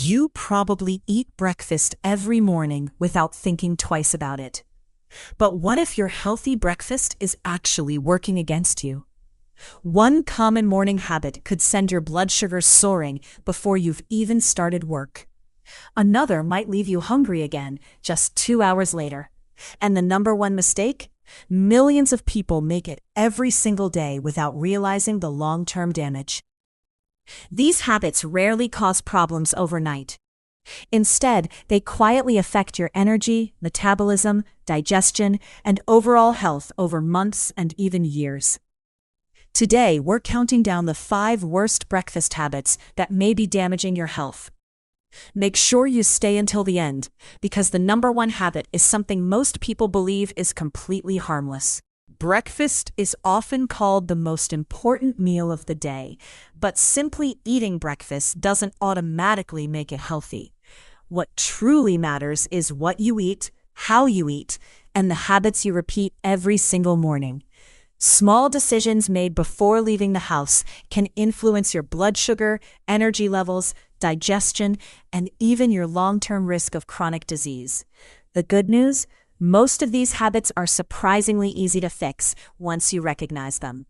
You probably eat breakfast every morning without thinking twice about it. But what if your healthy breakfast is actually working against you? One common morning habit could send your blood sugar soaring before you've even started work. Another might leave you hungry again just 2 hours later. And the number one mistake? Millions of people make it every single day without realizing the long-term damage. These habits rarely cause problems overnight. Instead, they quietly affect your energy, metabolism, digestion, and overall health over months and even years. Today, we're counting down the 5 worst breakfast habits that may be damaging your health. Make sure you stay until the end, because the number one habit is something most people believe is completely harmless. Breakfast is often called the most important meal of the day, but simply eating breakfast doesn't automatically make it healthy. What truly matters is what you eat, how you eat, and the habits you repeat every single morning. Small decisions made before leaving the house can influence your blood sugar, energy levels, digestion, and even your long-term risk of chronic disease. The good news? Most of these habits are surprisingly easy to fix once you recognize them.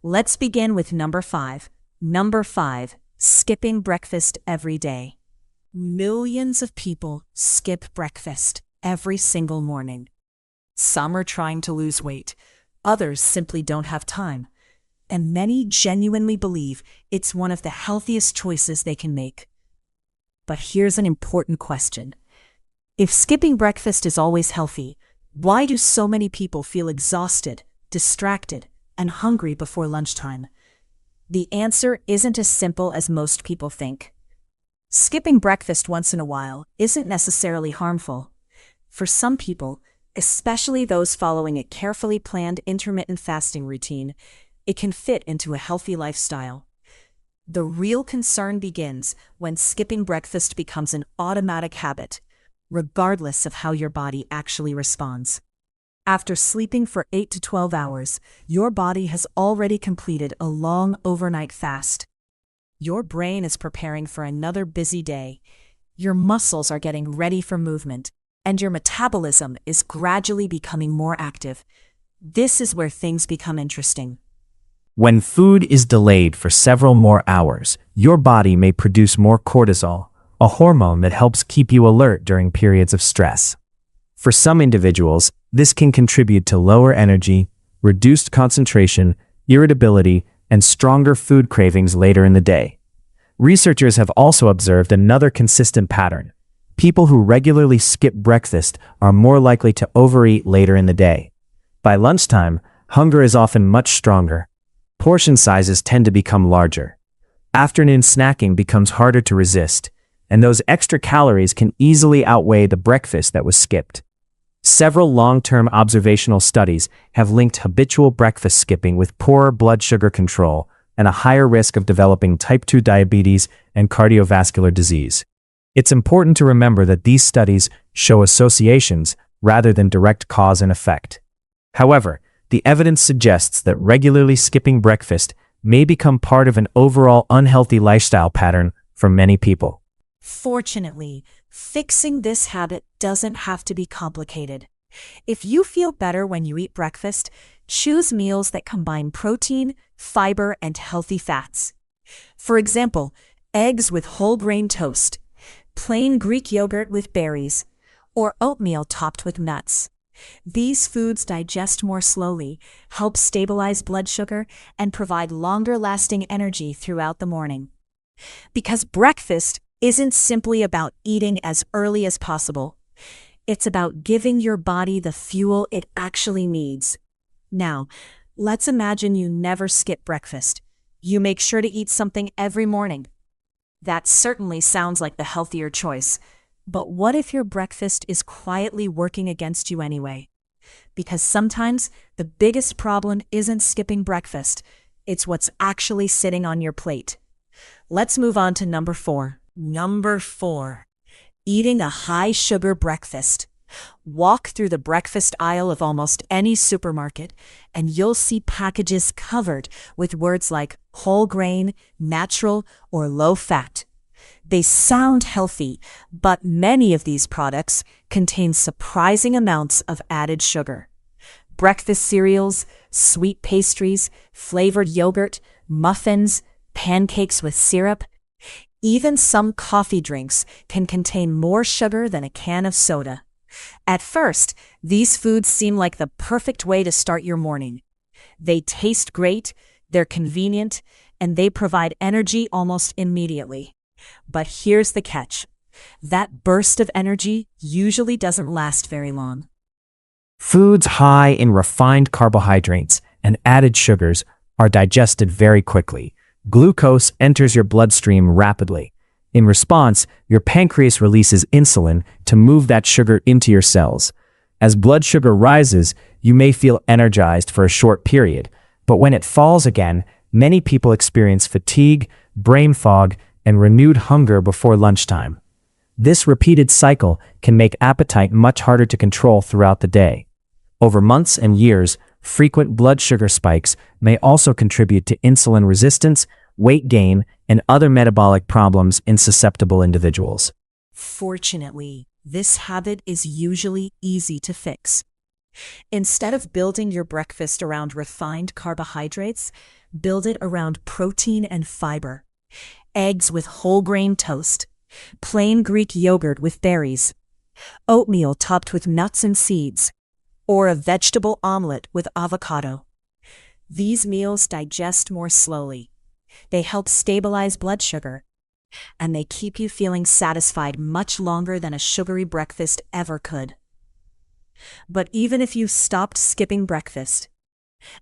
Let's begin with number 5. Number 5, skipping breakfast every day. Millions of people skip breakfast every single morning. Some are trying to lose weight. Others simply don't have time. And many genuinely believe it's one of the healthiest choices they can make. But here's an important question. If skipping breakfast is always healthy, why do so many people feel exhausted, distracted, and hungry before lunchtime? The answer isn't as simple as most people think. Skipping breakfast once in a while isn't necessarily harmful. For some people, especially those following a carefully planned intermittent fasting routine, it can fit into a healthy lifestyle. The real concern begins when skipping breakfast becomes an automatic habit, regardless of how your body actually responds. After sleeping for 8 to 12 hours, your body has already completed a long overnight fast. Your brain is preparing for another busy day. Your muscles are getting ready for movement, and your metabolism is gradually becoming more active. This is where things become interesting. When food is delayed for several more hours, your body may produce more cortisol, a hormone that helps keep you alert during periods of stress. For some individuals, this can contribute to lower energy, reduced concentration, irritability, and stronger food cravings later in the day. Researchers have also observed another consistent pattern. People who regularly skip breakfast are more likely to overeat later in the day. By lunchtime, hunger is often much stronger. Portion sizes tend to become larger. Afternoon snacking becomes harder to resist, and those extra calories can easily outweigh the breakfast that was skipped. Several long-term observational studies have linked habitual breakfast skipping with poorer blood sugar control and a higher risk of developing type 2 diabetes and cardiovascular disease. It's important to remember that these studies show associations rather than direct cause and effect. However, the evidence suggests that regularly skipping breakfast may become part of an overall unhealthy lifestyle pattern for many people. Fortunately, fixing this habit doesn't have to be complicated. If you feel better when you eat breakfast, choose meals that combine protein, fiber, and healthy fats. For example, eggs with whole grain toast, plain Greek yogurt with berries, or oatmeal topped with nuts. These foods digest more slowly, help stabilize blood sugar, and provide longer-lasting energy throughout the morning. Because breakfast isn't simply about eating as early as possible. It's about giving your body the fuel it actually needs. Now, let's imagine you never skip breakfast. You make sure to eat something every morning. That certainly sounds like the healthier choice. But what if your breakfast is quietly working against you anyway? Because sometimes the biggest problem isn't skipping breakfast. It's what's actually sitting on your plate. Let's move on to number 4. Number 4, eating a high-sugar breakfast. Walk through the breakfast aisle of almost any supermarket, and you'll see packages covered with words like whole grain, natural, or low fat. They sound healthy, but many of these products contain surprising amounts of added sugar. Breakfast cereals, sweet pastries, flavored yogurt, muffins, pancakes with syrup, even some coffee drinks can contain more sugar than a can of soda. At first, these foods seem like the perfect way to start your morning. They taste great, they're convenient, and they provide energy almost immediately. But here's the catch. That burst of energy usually doesn't last very long. Foods high in refined carbohydrates and added sugars are digested very quickly. Glucose enters your bloodstream rapidly. In response, your pancreas releases insulin to move that sugar into your cells. As blood sugar rises, you may feel energized for a short period, but when it falls again, many people experience fatigue, brain fog, and renewed hunger before lunchtime. This repeated cycle can make appetite much harder to control throughout the day. Over months and years, frequent blood sugar spikes may also contribute to insulin resistance, weight gain, and other metabolic problems in susceptible individuals. Fortunately, this habit is usually easy to fix. Instead of building your breakfast around refined carbohydrates, build it around protein and fiber. Eggs with whole grain toast, plain Greek yogurt with berries, oatmeal topped with nuts and seeds, or a vegetable omelet with avocado. These meals digest more slowly. They help stabilize blood sugar, and they keep you feeling satisfied much longer than a sugary breakfast ever could. But even if you've stopped skipping breakfast,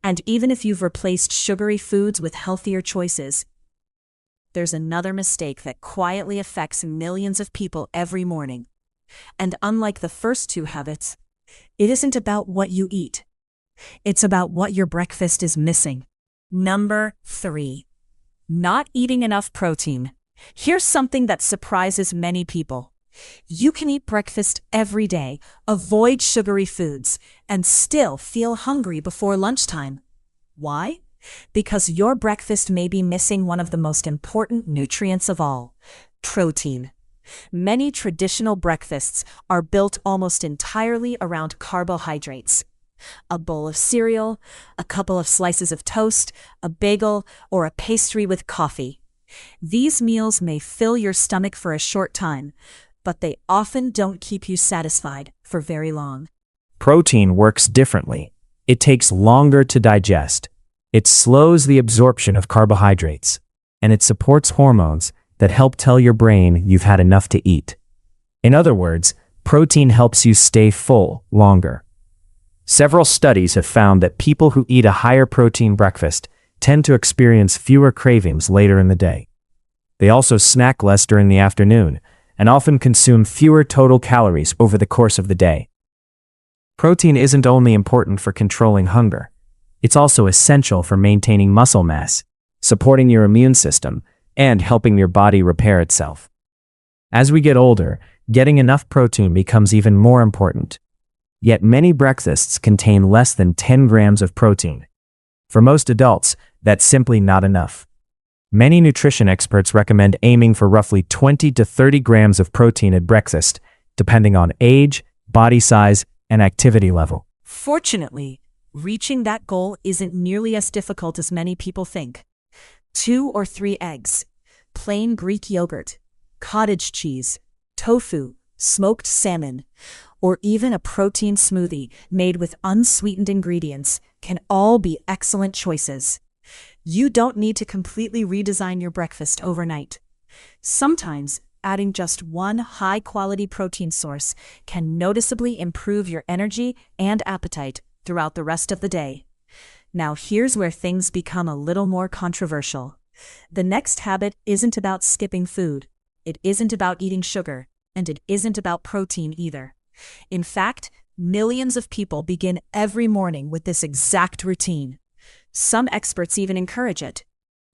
and even if you've replaced sugary foods with healthier choices, there's another mistake that quietly affects millions of people every morning. And unlike the first two habits, it isn't about what you eat. It's about what your breakfast is missing. Number 3. Not eating enough protein. Here's something that surprises many people. You can eat breakfast every day, avoid sugary foods, and still feel hungry before lunchtime. Why? Because your breakfast may be missing one of the most important nutrients of all, protein. Many traditional breakfasts are built almost entirely around carbohydrates. A bowl of cereal, a couple of slices of toast, a bagel, or a pastry with coffee. These meals may fill your stomach for a short time, but they often don't keep you satisfied for very long. Protein works differently. It takes longer to digest. It slows the absorption of carbohydrates, and it supports hormones that help tell your brain you've had enough to eat. In other words, protein helps you stay full longer. Several studies have found that people who eat a higher protein breakfast tend to experience fewer cravings later in the day. They also snack less during the afternoon and often consume fewer total calories over the course of the day. Protein isn't only important for controlling hunger, it's also essential for maintaining muscle mass, supporting your immune system, and helping your body repair itself. As we get older, getting enough protein becomes even more important. Yet many breakfasts contain less than 10 grams of protein. For most adults, that's simply not enough. Many nutrition experts recommend aiming for roughly 20 to 30 grams of protein at breakfast, depending on age, body size, and activity level. Fortunately, reaching that goal isn't nearly as difficult as many people think. 2 or 3 eggs, plain Greek yogurt, cottage cheese, tofu, smoked salmon, or even a protein smoothie made with unsweetened ingredients can all be excellent choices. You don't need to completely redesign your breakfast overnight. Sometimes, adding just one high-quality protein source can noticeably improve your energy and appetite throughout the rest of the day. Now here's where things become a little more controversial. The next habit isn't about skipping food. It isn't about eating sugar, and it isn't about protein either. In fact, millions of people begin every morning with this exact routine. Some experts even encourage it.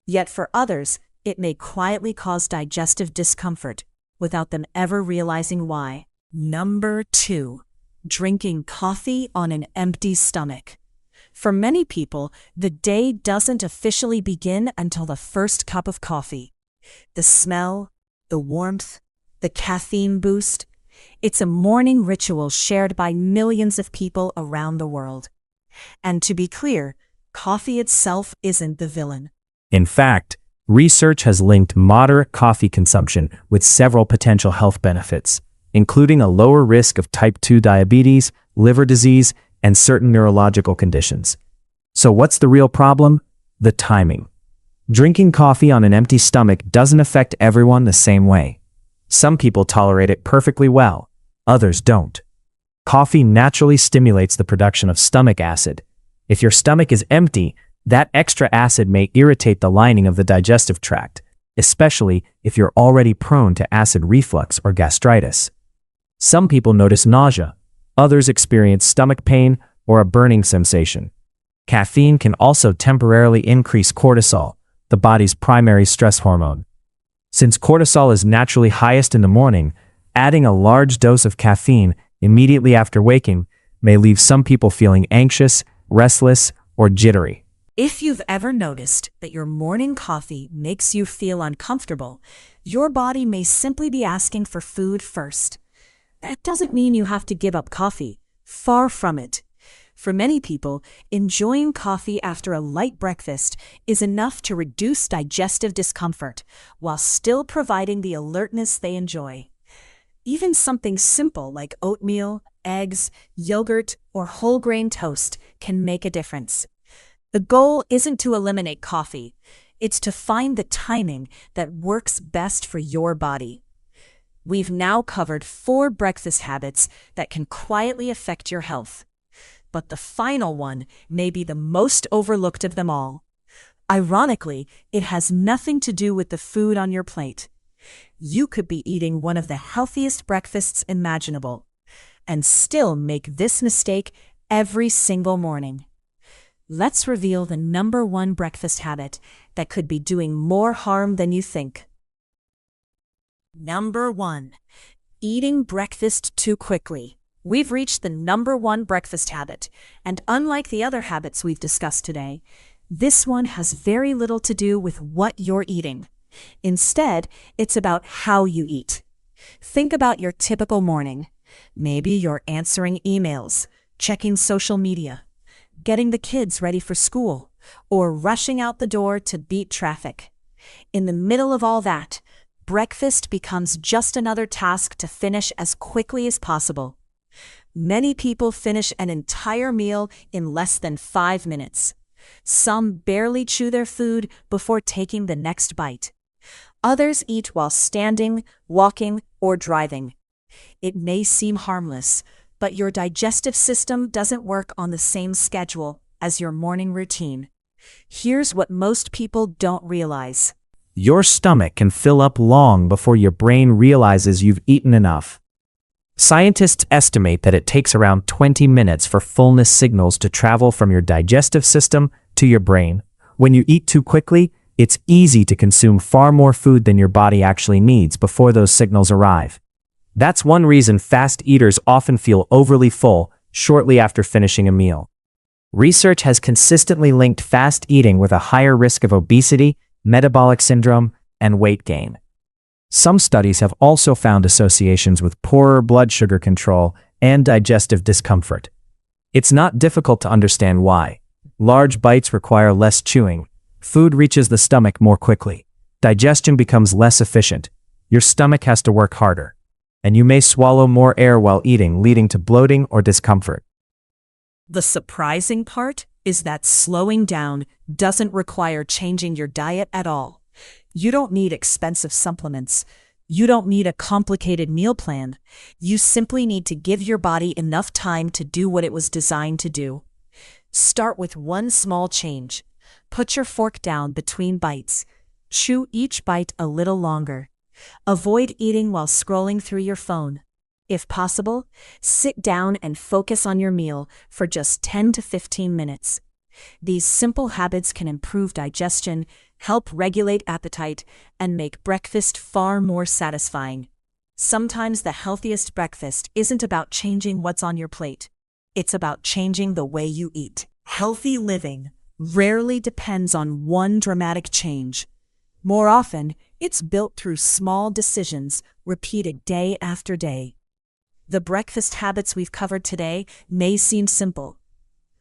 Yet for others, it may quietly cause digestive discomfort without them ever realizing why. Number 2. Drinking coffee on an empty stomach. For many people, the day doesn't officially begin until the first cup of coffee. The smell, the warmth, the caffeine boost. It's a morning ritual shared by millions of people around the world. And to be clear, coffee itself isn't the villain. In fact, research has linked moderate coffee consumption with several potential health benefits, including a lower risk of type 2 diabetes, liver disease, and certain neurological conditions. So what's the real problem? The timing. Drinking coffee on an empty stomach doesn't affect everyone the same way. Some people tolerate it perfectly well, others don't. Coffee naturally stimulates the production of stomach acid. If your stomach is empty, that extra acid may irritate the lining of the digestive tract, especially if you're already prone to acid reflux or gastritis. Some people notice nausea, others experience stomach pain or a burning sensation. Caffeine can also temporarily increase cortisol, the body's primary stress hormone. Since cortisol is naturally highest in the morning, adding a large dose of caffeine immediately after waking may leave some people feeling anxious, restless, or jittery. If you've ever noticed that your morning coffee makes you feel uncomfortable, your body may simply be asking for food first. That doesn't mean you have to give up coffee. Far from it. For many people, enjoying coffee after a light breakfast is enough to reduce digestive discomfort while still providing the alertness they enjoy. Even something simple like oatmeal, eggs, yogurt, or whole grain toast can make a difference. The goal isn't to eliminate coffee, it's to find the timing that works best for your body. We've now covered 4 breakfast habits that can quietly affect your health. But the final one may be the most overlooked of them all. Ironically, it has nothing to do with the food on your plate. You could be eating one of the healthiest breakfasts imaginable and still make this mistake every single morning. Let's reveal the number 1 breakfast habit that could be doing more harm than you think. Number 1. Eating breakfast too quickly. We've reached the number 1 breakfast habit, and unlike the other habits we've discussed today, this one has very little to do with what you're eating. Instead, it's about how you eat. Think about your typical morning. Maybe you're answering emails, checking social media, getting the kids ready for school, or rushing out the door to beat traffic. In the middle of all that, breakfast becomes just another task to finish as quickly as possible. Many people finish an entire meal in less than 5 minutes. Some barely chew their food before taking the next bite. Others eat while standing, walking, or driving. It may seem harmless, but your digestive system doesn't work on the same schedule as your morning routine. Here's what most people don't realize. Your stomach can fill up long before your brain realizes you've eaten enough. Scientists estimate that it takes around 20 minutes for fullness signals to travel from your digestive system to your brain. When you eat too quickly, it's easy to consume far more food than your body actually needs before those signals arrive. That's one reason fast eaters often feel overly full shortly after finishing a meal. Research has consistently linked fast eating with a higher risk of obesity, metabolic syndrome, and weight gain. Some studies have also found associations with poorer blood sugar control and digestive discomfort. It's not difficult to understand why. Large bites require less chewing. Food reaches the stomach more quickly. Digestion becomes less efficient. Your stomach has to work harder. And you may swallow more air while eating, leading to bloating or discomfort. The surprising part is that slowing down doesn't require changing your diet at all. You don't need expensive supplements. You don't need a complicated meal plan. You simply need to give your body enough time to do what it was designed to do. Start with one small change. Put your fork down between bites. Chew each bite a little longer. Avoid eating while scrolling through your phone. If possible, sit down and focus on your meal for just 10 to 15 minutes. These simple habits can improve digestion, help regulate appetite, and make breakfast far more satisfying. Sometimes the healthiest breakfast isn't about changing what's on your plate. It's about changing the way you eat. Healthy living rarely depends on one dramatic change. More often, It's built through small decisions repeated day after day. The breakfast habits we've covered today may seem simple,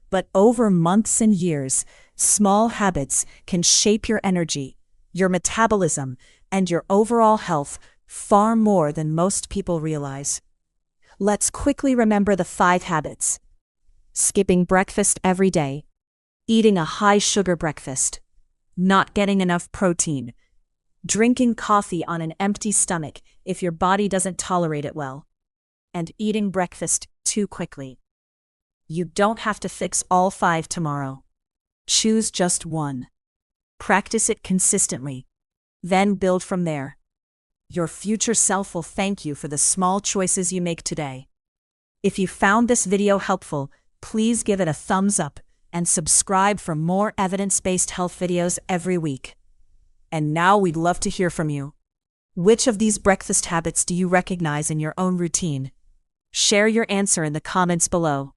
but over months and years, small habits can shape your energy, your metabolism, and your overall health far more than most people realize. Let's quickly remember the 5 habits. Skipping breakfast every day, eating a high-sugar breakfast, not getting enough protein, drinking coffee on an empty stomach if your body doesn't tolerate it well, and eating breakfast too quickly. You don't have to fix all 5 tomorrow. Choose just one. Practice it consistently, then build from there. Your future self will thank you for the small choices you make today. If you found this video helpful, please give it a thumbs up and subscribe for more evidence-based health videos every week. And now we'd love to hear from you. Which of these breakfast habits do you recognize in your own routine? Share your answer in the comments below.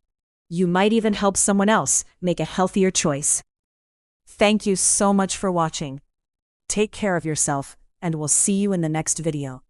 You might even help someone else make a healthier choice. Thank you so much for watching. Take care of yourself, and we'll see you in the next video.